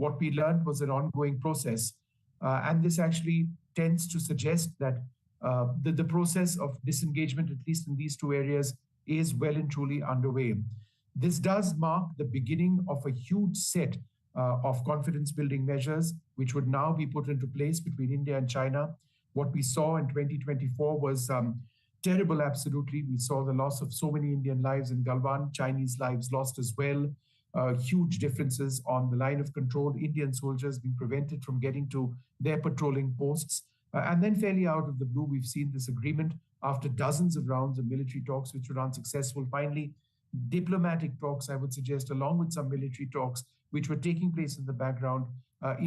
what we learned was an ongoing process. And this actually tends to suggest that the process of disengagement, at least in these two areas, is well and truly underway. This does mark the beginning of a huge set of confidence building measures, which would now be put into place between India and China. What we saw in 2024 was terrible, absolutely. We saw the loss of so many Indian lives in Galwan, Chinese lives lost as well. Huge differences on the line of control, Indian soldiers being prevented from getting to their patrolling posts. And then fairly out of the blue, we've seen this agreement after dozens of rounds of military talks, which were unsuccessful. Finally, diplomatic talks, I would suggest, along with some military talks, which were taking place in the background,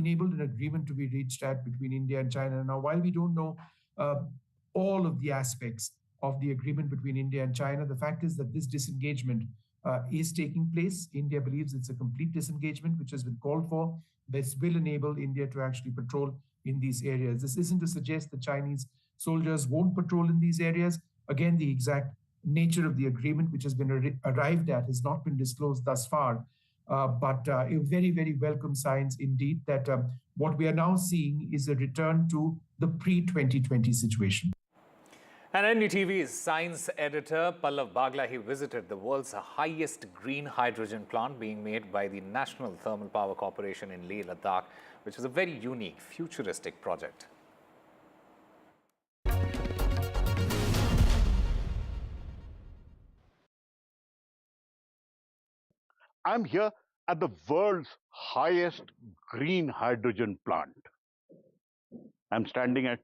enabled an agreement to be reached at between India and China. Now, while we don't know all of the aspects of the agreement between India and China, the fact is that this disengagement is taking place. India believes it's a complete disengagement, which has been called for. This will enable India to actually patrol in these areas. This isn't to suggest the Chinese soldiers won't patrol in these areas. Again, the exact nature of the agreement, which has been arrived at, has not been disclosed thus far. But a very, very welcome signs indeed that what we are now seeing is a return to the pre-2020 situation. And NDTV's science editor Pallav Bagla, he visited the world's highest green hydrogen plant being made by the National Thermal Power Corporation in Leh, Ladakh, which is a very unique, futuristic project. I'm here at the world's highest green hydrogen plant. I'm standing at